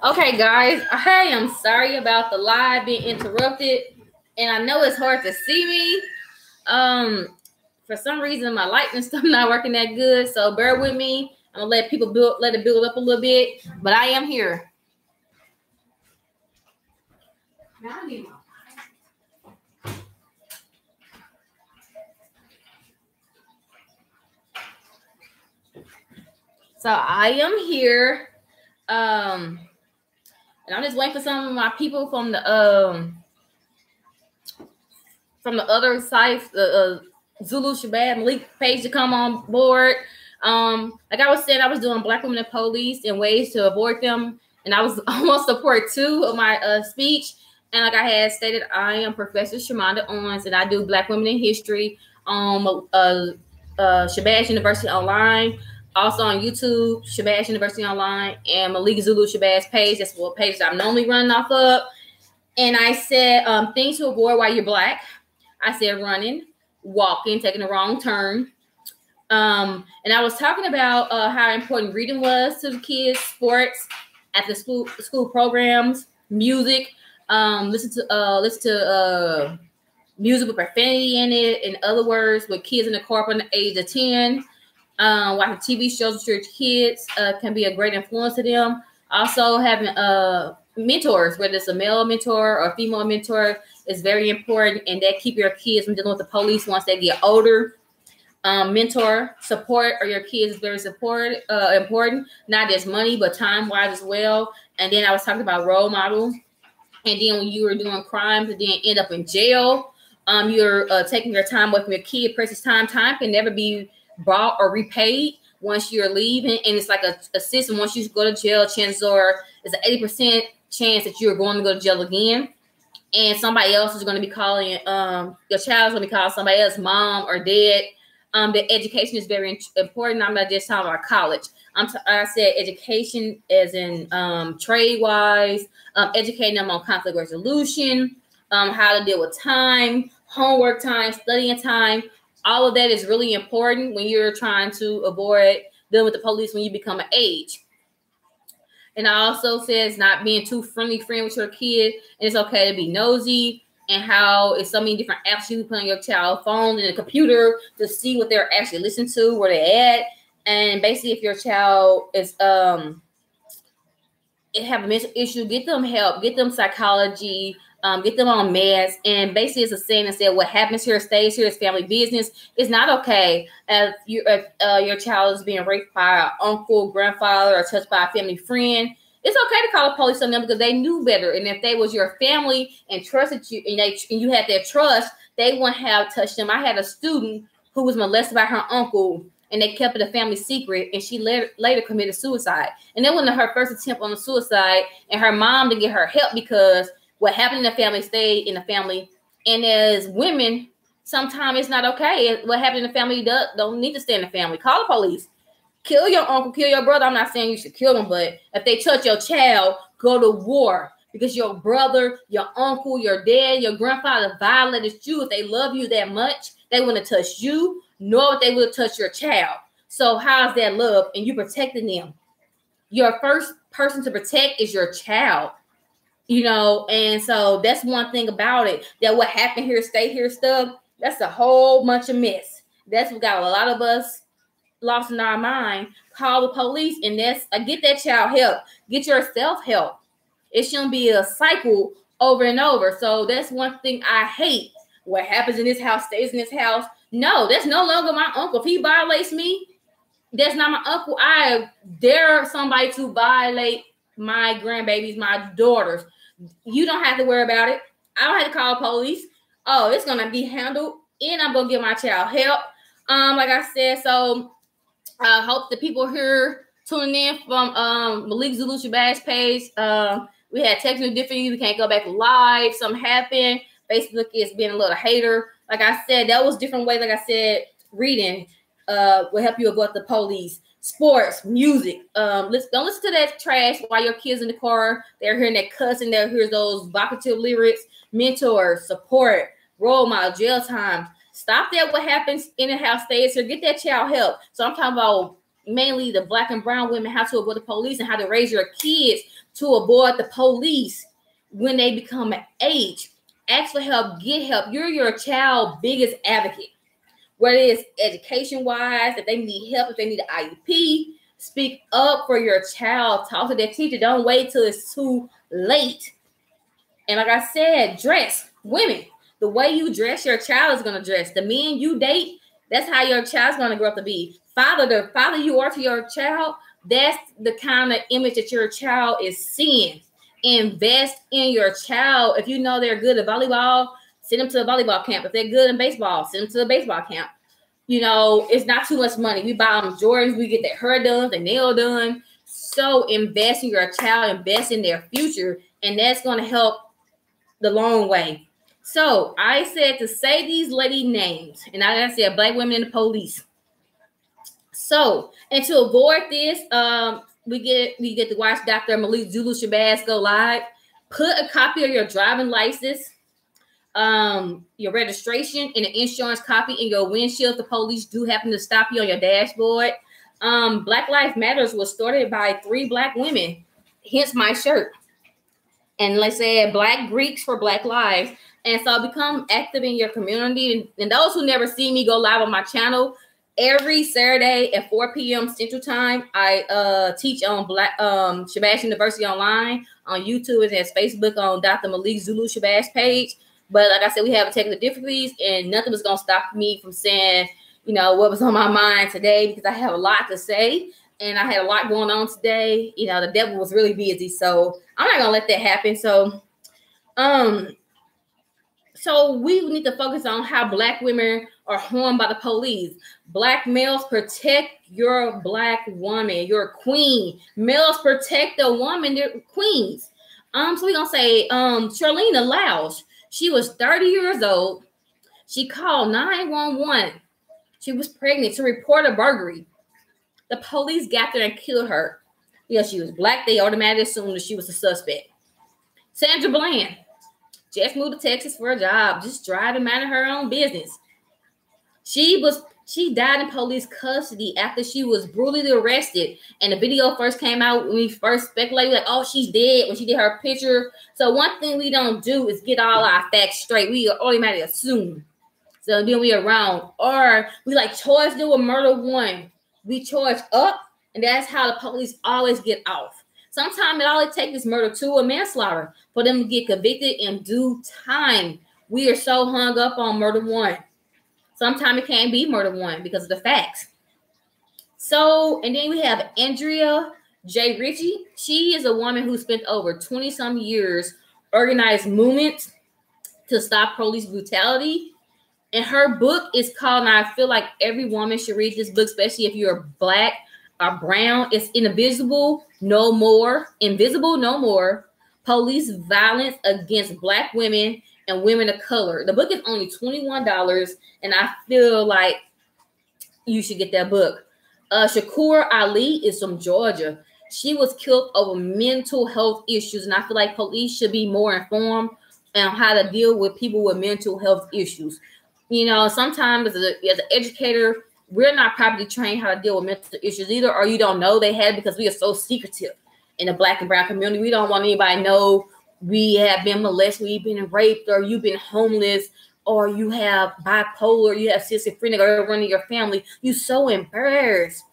Okay, guys, I am sorry about the live being interrupted, and I know it's hard to see me. For some reason, my lighting stuff not working that good, so bear with me. I'm gonna let people let it build up a little bit, but I am here. Now I need my So I am here. And I'm just waiting for some of my people from the other sites, the Zulu Shabazz Malik page to come on board. Like I was saying, I was doing Black women in police and ways to avoid them, and I was almost a part 2 of my speech. And like I had stated, I am Professor Shamonda Owens, and I do Black women in history on Shabazz University Online. Also on YouTube, Shabazz University Online, and Malik Zulu Shabazz page. That's what page I'm normally running off of. And I said things to avoid while you're Black. I said running, walking, taking the wrong turn. And I was talking about how important reading was to the kids, sports, at the school programs, music. Listen to music with profanity in it. In other words, with kids in the car from the age of 10. Watching TV shows with your kids can be a great influence to them. Also, having mentors, whether it's a male mentor or a female mentor, is very important, and that keep your kids from dealing with the police once they get older. Mentor support or your kids is very important, not just money, but time-wise as well. And then I was talking about role model. And then when you were doing crimes and then end up in jail, you're taking your time away from your kid. Precious time can never be bought or repaid once you're leaving. And it's like a system. Once you go to jail, chances are there's an 80% chance that you're going to go to jail again. And somebody else is going to be calling, your child's going to be calling somebody else mom or dad. The education is very important. I'm not just talking about college. I said education as in trade-wise, educating them on conflict resolution, how to deal with time, homework time, studying time. All of that is really important when you're trying to avoid dealing with the police when you become an age. And I also says not being too friend with your kid. And it's okay to be nosy, and how it's so many different apps you put on your child phone and the computer to see what they're actually listening to, where they're at. And basically, if your child is have a mental issue, get them help, get them psychology, get them on meds. And basically, it's a saying that said, what happens here stays here. It's family business. It's not okay if your child is being raped by an uncle, grandfather, or touched by a family friend. It's okay to call the police on them because they knew better. And if they was your family and trusted you, and you had their trust, they wouldn't have touched them. I had a student who was molested by her uncle, and they kept it a family secret, and she later committed suicide. And that wasn't her first attempt on a suicide, and her mom didn't get her help because what happened in the family stayed in the family. And as women, sometimes it's not okay. What happened in the family don't need to stay in the family. Call the police. Kill your uncle, kill your brother. I'm not saying you should kill them, but if they touch your child, go to war. Because your brother, your uncle, your dad, your grandfather violated you. If they love you that much, they wouldn't have touched you, nor would they would have touched your child. So how's that love? And you protecting them. Your first person to protect is your child. And so that's one thing about it. That what happened here, stay here stuff, that's a whole bunch of mess. That's what got a lot of us lost in our mind. Call the police, and get that child help. Get yourself help. It shouldn't be a cycle over and over. So that's one thing I hate. What happens in this house stays in this house. No, that's no longer my uncle. If he violates me, that's not my uncle. I dare somebody to violate my grandbabies, my daughters. You don't have to worry about it. I don't have to call police. Oh, it's going to be handled, and I'm going to give my child help. Like I said, so I hope the people here tuning in from Malik Zulu Shabazz page. We had technical difficulties. We can't go back live. Something happened. Facebook is being a little hater. Like I said, that was different ways. Like I said, reading will help you avoid the police. Sports, music. Don't listen to that trash while your kids in the car. They're hearing that cussing. They're hearing those vocative lyrics. Mentors, support, role model, jail time. Stop that. What happens in the house stays here. Get that child help. So I'm talking about mainly the Black and brown women, how to avoid the police and how to raise your kids to avoid the police when they become an age. Ask for help, get help. You're your child's biggest advocate. Whether it's education-wise, if they need help, if they need an IEP, speak up for your child. Talk to their teacher. Don't wait till it's too late. And like I said, dress. Women, the way you dress, your child is going to dress. The men you date, that's how your child's going to grow up to be. The father you are to your child, that's the kind of image that your child is seeing. Invest in your child. If you know they're good at volleyball, send them to a volleyball camp. If they're good in baseball, send them to a baseball camp. You know, it's not too much money. We buy them Jordans, we get their hair done, their nail done. So invest in your child, invest in their future, and that's going to help the long way. So I said to say these lady names, and I said Black women in the police. So, and to avoid this, we get to watch Dr. Malik Zulu Shabazz go live. Put a copy of your driving license, your registration, and an insurance copy in your windshield. The police do happen to stop you on your dashboard. Black Lives Matters was started by 3 Black women, hence my shirt. And let's say Black Greeks for Black Lives. And so become active in your community. And those who never see me go live on my channel, every Saturday at 4 p.m. Central Time, I teach on Shabazz University Online on YouTube and as Facebook on Dr. Malik Zulu Shabazz page. But like I said, we have technical difficulties, and nothing was going to stop me from saying, you know, what was on my mind today, because I have a lot to say, and I had a lot going on today. You know, the devil was really busy, so I'm not going to let that happen. So we need to focus on how Black women are harmed by the police. Black males, protect your Black woman, your queen. Males, protect the woman, their queens. So we're going to say Charlene Laus. She was 30 years old. She called 911. She was pregnant to report a burglary. The police got there and killed her. Because she was Black, they automatically assumed that she was a suspect. Sandra Bland just moved to Texas for a job, just tried to mind her own business. She died in police custody after she was brutally arrested. And the video first came out when we first speculated, like, oh, she's dead, when she did her picture. So one thing we don't do is get all our facts straight. We automatically assume. So then we are wrong. Or we like charge them with murder 1. We charge up, and that's how the police always get off. Sometimes all it takes is murder 2 or manslaughter for them to get convicted in due time. We are so hung up on murder 1. Sometimes it can't be murder 1 because of the facts. So, and then we have Andrea J. Ritchie. She is a woman who spent over 20-some years organized movements to stop police brutality. And her book is called, and I feel like every woman should read this book, especially if you're Black or brown. It's Invisible No More. Invisible No More. Police Violence Against Black Women and Women of Color. The book is only $21, and I feel like you should get that book. Shakur Ali is from Georgia. She was killed over mental health issues, and I feel like police should be more informed on how to deal with people with mental health issues. You know, sometimes as an educator, we're not properly trained how to deal with mental issues either, or you don't know they had because we are so secretive in the Black and brown community. We don't want anybody to know we have been molested, we've been raped, or you've been homeless, or you have bipolar, you have schizophrenic, or everyone in your family. You're so embarrassed.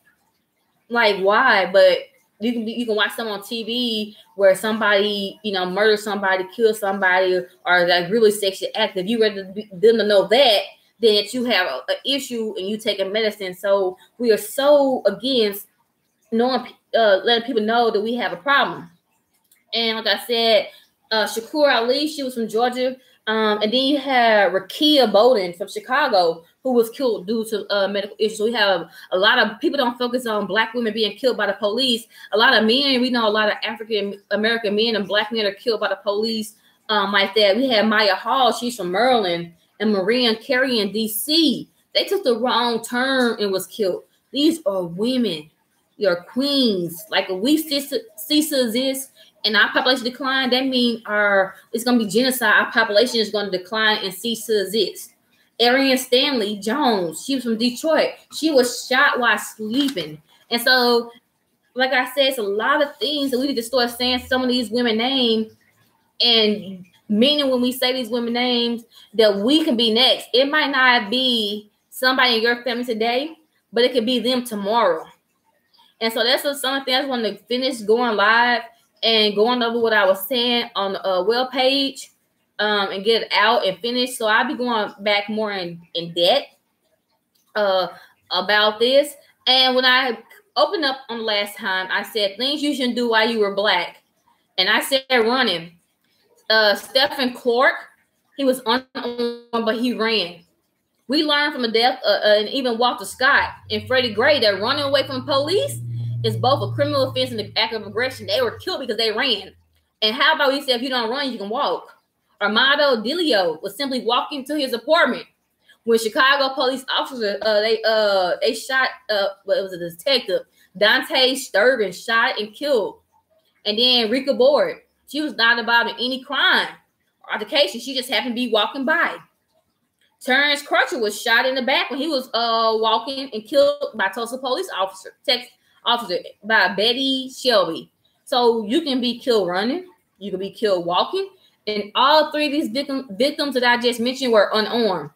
Like, why? But you can watch some on TV where somebody, you know, murder somebody, kill somebody, or like really sexually active. You rather them to know that than that you have an issue and you taking medicine. So we are so against knowing, letting people know that we have a problem. And like I said, Shakur Ali, she was from Georgia. And then you have Rakia Bowden from Chicago, who was killed due to medical issues. So we have a lot of people don't focus on Black women being killed by the police. A lot of men, we know a lot of African American men and Black men are killed by the police like that. We have Maya Hall, she's from Maryland, and Mariah Carey in DC. They took the wrong turn and was killed. These are women, your queens. Like if we cease to exist and our population decline, that means it's going to be genocide. Our population is going to decline and cease to exist. Arian Stanley Jones, she was from Detroit. She was shot while sleeping. And so, like I said, it's a lot of things that we need to start saying some of these women names, and meaning when we say these women names that we can be next. It might not be somebody in your family today, but it could be them tomorrow. And so that's what some of the things I want to finish going live and going over what I was saying on the web page, and get it out and finish. So I'll be going back more in depth about this. And when I opened up on the last time, I said things you shouldn't do while you were black. And I said running. Stephen Clark, he was unarmed, but he ran. We learned from the death, and even Walter Scott and Freddie Gray, that running away from police is both a criminal offense and an act of aggression. They were killed because they ran. And how about we say if you don't run, you can walk? Armando Delio was simply walking to his apartment when Chicago police officers they shot it was a detective, Dante Sturgeon, shot and killed. And then Rika Board, she was not involved in any crime or altercation. She just happened to be walking by. Terrence Crutcher was shot in the back when he was walking and killed by Tulsa police officer by Betty Shelby. So you can be killed running, you can be killed walking, and all three of these victims that I just mentioned were unarmed.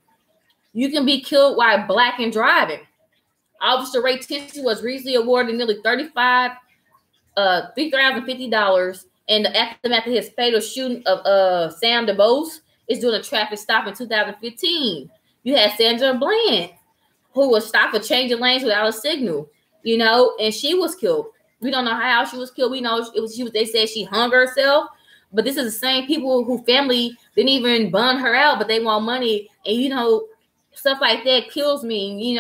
You can be killed while black and driving. Officer Ray Tinsley was recently awarded nearly $3,050, and the aftermath of his fatal shooting of Sam DuBose is doing a traffic stop in 2015. You had Sandra Bland, who was stopped for changing lanes without a signal, and she was killed. We don't know how she was killed. We know they said she hung herself, but this is the same people who family didn't even burn her out, but they want money, and stuff like that kills me.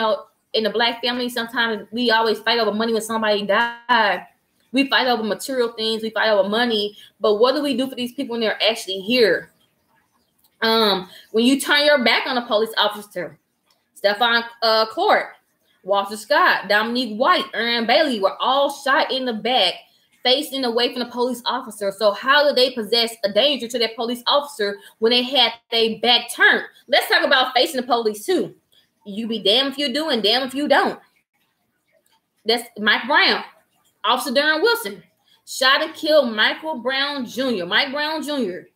In the black family, sometimes we always fight over money when somebody died. We fight over material things, we fight over money, but what do we do for these people when they're actually here? When you turn your back on a police officer, Stephen Clark, Walter Scott, Dominique White, Aaron Bailey were all shot in the back, facing away from the police officer. So how did they possess a danger to that police officer when they had their back turned? Let's talk about facing the police too. You be damned if you do and damned if you don't. That's Mike Brown. Officer Darren Wilson shot and killed Michael Brown Jr. Mike Brown Jr.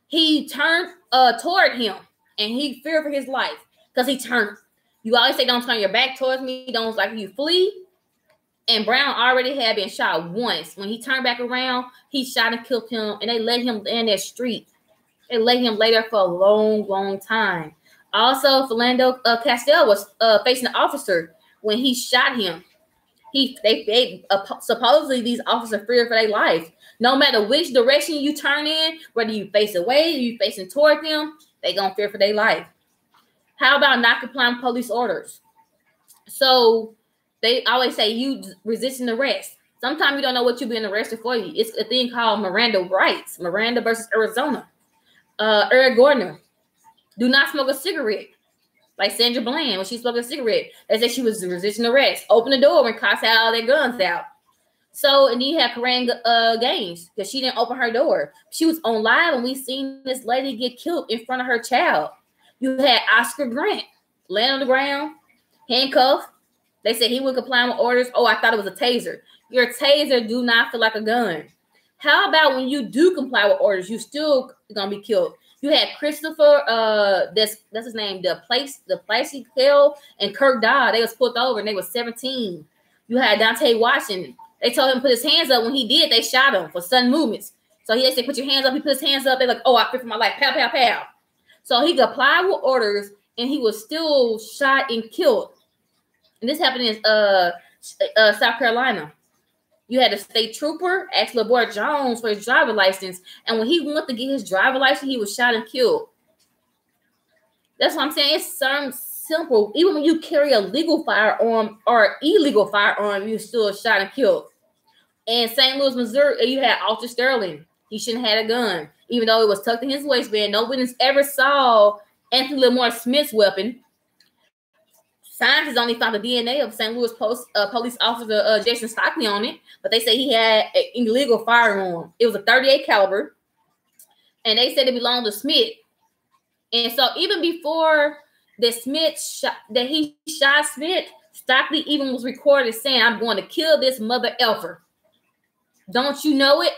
He turned toward him, and he feared for his life because he turned. You always say, don't turn your back towards me. Don't like you flee. And Brown already had been shot once. When he turned back around, he shot and killed him, and they let him in that street. They let him lay there for a long, long time. Also, Philando Castile was facing the officer when he shot him. Supposedly these officers feared for their life. No matter which direction you turn in, whether you face away, you facing toward them, they gonna fear for their life. How about not complying with police orders? So they always say you resisting arrest. Sometimes you don't know what you're being arrested for. It's a thing called Miranda rights. Miranda versus Arizona. Eric Gardner, do not smoke a cigarette. Like Sandra Bland, when she smoked a cigarette, they said she was resisting arrest. Open the door when cops had all their guns out. So, and then you had Corinne Gaines, because she didn't open her door. She was on live, and we seen this lady get killed in front of her child. You had Oscar Grant laying on the ground, handcuffed. They said he wouldn't comply with orders. Oh, I thought it was a taser. Your taser do not feel like a gun. How about when you do comply with orders, you still gonna be killed? You had Christopher, that's his name, the Placey Hill and Kirk Dodd. They was pulled over and they was 17. You had Dante Washington. They told him to put his hands up. When he did, they shot him for sudden movements. So they said, put your hands up. He put his hands up. They're like, oh, I fear for my life. Pow, pow, pow. So he complied with orders and he was still shot and killed. And this happened in South Carolina. You had a state trooper ask LeBoy Jones for his driver's license. And when he went to get his driver's license, he was shot and killed. That's what I'm saying. It's something simple. Even when you carry a legal firearm or illegal firearm, you're still shot and killed. In St. Louis, Missouri, you had Alton Sterling. He shouldn't have had a gun. Even though it was tucked in his waistband, no witness ever saw Anthony Lamar Smith's weapon. Scientists only found the DNA of St. Louis police officer Jason Stockley on it, but they say he had an illegal firearm. It was a .38 caliber, and they said it belonged to Smith. And so even before he shot Smith, Stockley even was recorded saying, "I'm going to kill this mother effer. Don't you know it?"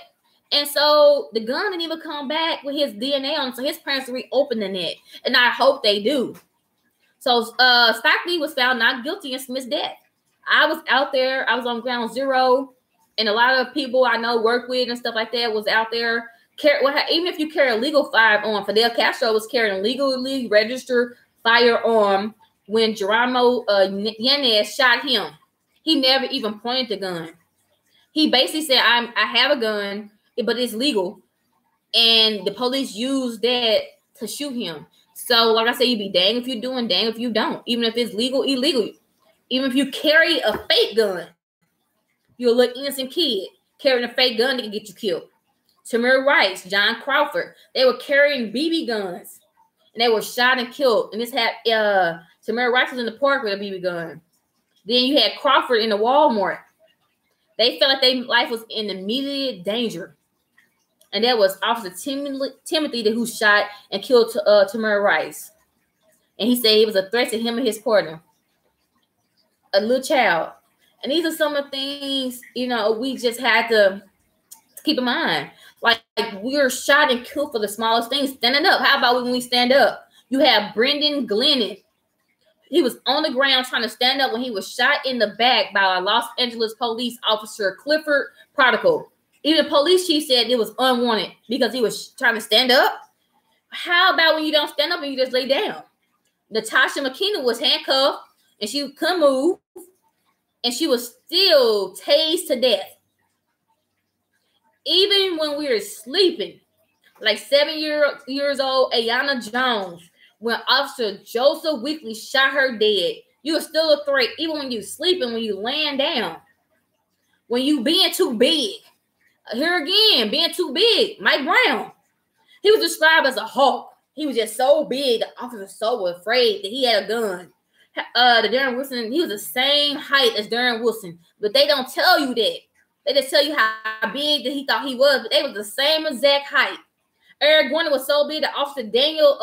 And so the gun didn't even come back with his DNA on it. So his parents are reopening it. And I hope they do. So Stockley was found not guilty in Smith's death. I was out there. I was on ground zero. And a lot of people I know work with and stuff like that was out there. Even if you carry a legal firearm, Fidel Castro was carrying a legally registered firearm when Geronimo Yanez shot him. He never even pointed the gun. He basically said, I have a gun, but it's legal. And the police used that to shoot him. So, like I said, you be dang if you do and dang if you don't. Even if it's legal, illegal. Even if you carry a fake gun, you're a little innocent kid. Carrying a fake gun that can get you killed. Tamir Rice, John Crawford, they were carrying BB guns. And they were shot and killed. And this had, Tamir Rice was in the park with a BB gun. Then you had Crawford in the Walmart. They felt like their life was in immediate danger. And that was Officer Timothy who shot and killed Tamir Rice. And he said it was a threat to him and his partner, a little child. And these are some of the things, we just had to keep in mind. Like we're shot and killed for the smallest things. Standing up. How about when we stand up? You have Brendan Glennon. He was on the ground trying to stand up when he was shot in the back by a Los Angeles police officer, Clifford Prodigal. Even the police chief said it was unwanted because he was trying to stand up. How about when you don't stand up and you just lay down? Natasha McKenna was handcuffed and she couldn't move and she was still tased to death. Even when we were sleeping, like 7 years old Ayana Jones, when Officer Joseph Weekly shot her dead, you were still a threat, even when you sleeping, when you laying down. When you being too big. Here again, being too big. Mike Brown. He was described as a hawk. He was just so big, the officer was so afraid that he had a gun. The Darren Wilson, he was the same height as Darren Wilson, but they don't tell you that. They just tell you how big that he thought he was, but they was the same exact height. Eric Gordon was so big that Officer Daniel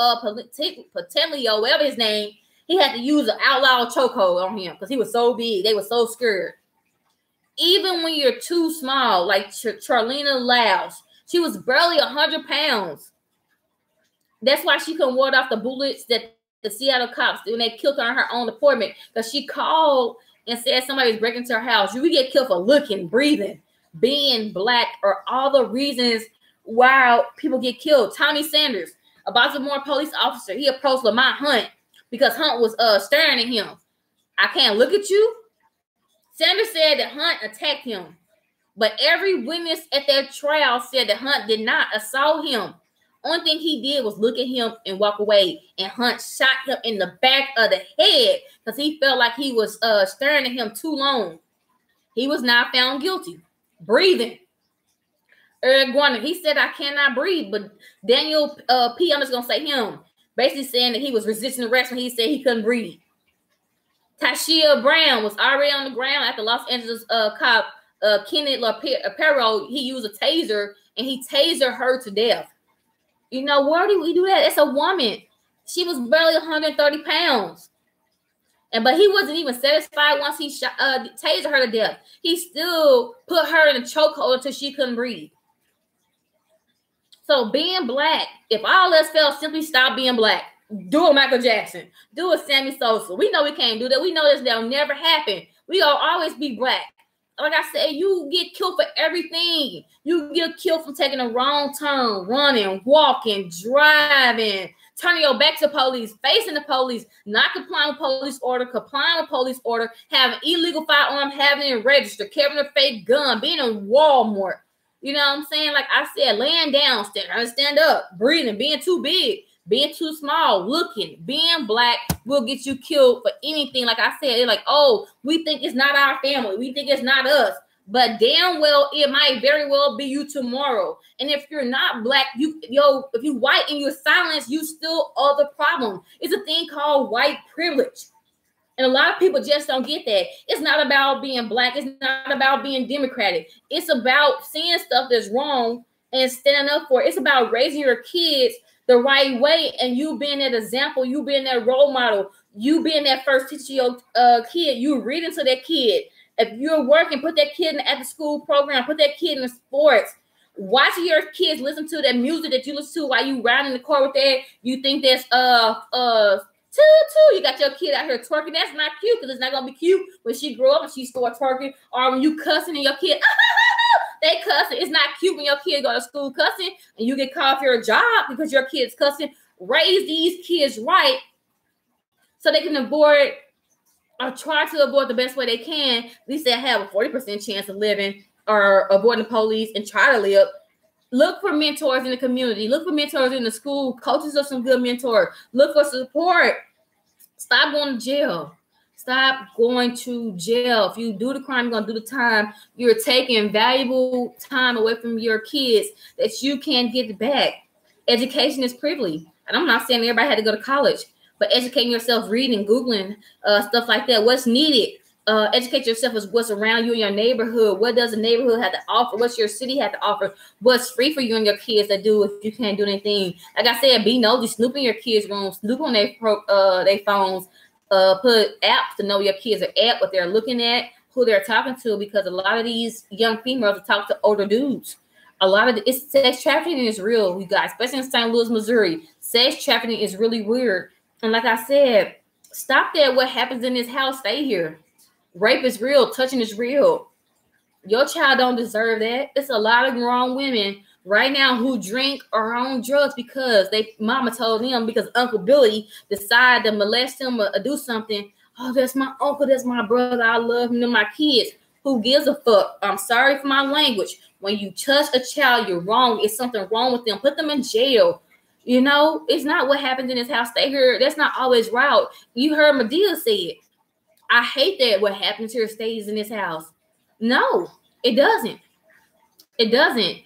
Patenlio, whatever his name, he had to use an outlaw chokehold on him because he was so big. They were so scared. Even when you're too small, like Charlena Laus, she was barely 100 pounds. That's why she couldn't ward off the bullets that the Seattle cops, when they killed her in her own apartment, because she called and said somebody was breaking into her house. You would get killed for looking, breathing, being black, or all the reasons why people get killed. Tommy Sanders, a Baltimore police officer, he approached Lamont Hunt because Hunt was staring at him. I can't look at you. Sanders said that Hunt attacked him, but every witness at their trial said that Hunt did not assault him. Only thing he did was look at him and walk away, and Hunt shot him in the back of the head because he felt like he was staring at him too long. He was not found guilty. Breathing. Eric Gordon, he said, I cannot breathe, but Daniel P., I'm just going to say him, basically saying that he was resisting arrest when he said he couldn't breathe. Tashia Brown was already on the ground after Los Angeles cop Kenneth LaPero. He used a taser, and he tasered her to death. Why do we do that? It's a woman. She was barely 130 pounds. But he wasn't even satisfied once he tasered her to death. He still put her in a chokehold until she couldn't breathe. So being black, if all else fails, simply stop being black. Do it, Michael Jackson. Do it, Sammy Sosa. We know we can't do that. We know this that'll never happen. We gonna always be black. Like I said, you get killed for everything. You get killed from taking a wrong turn, running, walking, driving, turning your back to police, facing the police, not complying with police order, complying with police order, having illegal firearm, having it registered, carrying a fake gun, being in Walmart. You know what I'm saying? Like I said, laying down, stand up, breathing, being too big, being too small, looking, being black will get you killed for anything. Like I said, they're like, oh, we think it's not our family. We think it's not us. But damn well, it might very well be you tomorrow. And if you're not black, if you white and you're silenced, you still are the problem. It's a thing called white privilege. And a lot of people just don't get that. It's not about being black. It's not about being Democratic. It's about seeing stuff that's wrong and standing up for it. It's about raising your kids the right way and you being that example, you being that role model. You being that first teacher to your kid, you reading to that kid. If you're working, put that kid in the after school program, put that kid in the sports. Watching your kids listen to that music that you listen to while you riding in the car with that. You think that's you got your kid out here twerking. That's not cute, because it's not gonna be cute when she grow up and she start twerking, or when you cussing and your kid they cussing. It's not cute when your kid go to school cussing and you get called for your job because your kid's cussing. Raise these kids right so they can avoid or try to avoid the best way they can. At least they have a 40% chance of living or avoiding the police and try to live. Look for mentors in the community. Look for mentors in the school. Coaches are some good mentors. Look for support. Stop going to jail. Stop going to jail. If you do the crime, you're going to do the time. You're taking valuable time away from your kids that you can't get back. Education is privilege. And I'm not saying everybody had to go to college, but educating yourself, reading, Googling, stuff like that. What's needed? Educate yourself as what's around you in your neighborhood. What does the neighborhood have to offer? What's your city have to offer? What's free for you and your kids to do if you can't do anything? Like I said, be nosy, snoop in your kids' rooms, snoop on their phones, put apps to know your kids are at, what they're looking at, who they're talking to, because a lot of these young females talk to older dudes. A lot of it's sex trafficking is real, you guys, especially in St. Louis, Missouri. Sex trafficking is really weird. And like I said, stop that. What happens in this house, stay here. Rape is real. Touching is real. Your child don't deserve that. It's a lot of grown women right now who drink or own drugs because they mama told them, because Uncle Billy decided to molest them or do something. Oh, that's my uncle. That's my brother. I love him and my kids. Who gives a fuck? I'm sorry for my language. When you touch a child, you're wrong. It's something wrong with them. Put them in jail. You know, it's not what happens in this house. Stay here. That's not always right. You heard Madea say it. I hate that what happens here stays in this house. No, it doesn't. It doesn't.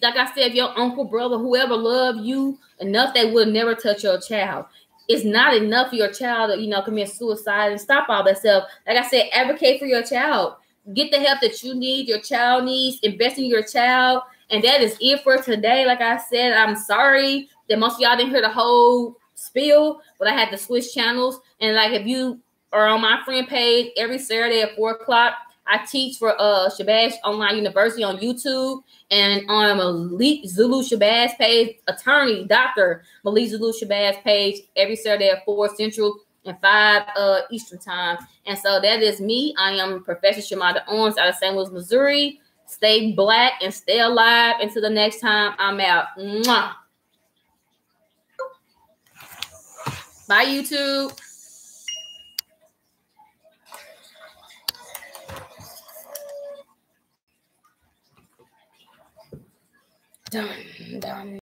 Like I said, if your uncle, brother, whoever love you enough, they will never touch your child. It's not enough for your child to, commit suicide and stop all that stuff. Like I said, advocate for your child. Get the help that you need, your child needs, invest in your child. And that is it for today. Like I said, I'm sorry that most of y'all didn't hear the whole spiel, but I had to switch channels. And like, if you are on my friend page every Saturday at 4 o'clock, I teach for Shabazz Online University on YouTube, and on Malik Zulu Shabazz page, attorney, Dr. Malik Zulu Shabazz page every Saturday at 4 Central and 5 Eastern time. And so that is me. I am Professor Shamada Owens out of St. Louis, Missouri. Stay black and stay alive. Until the next time, I'm out. Mwah. Bye, YouTube. Done.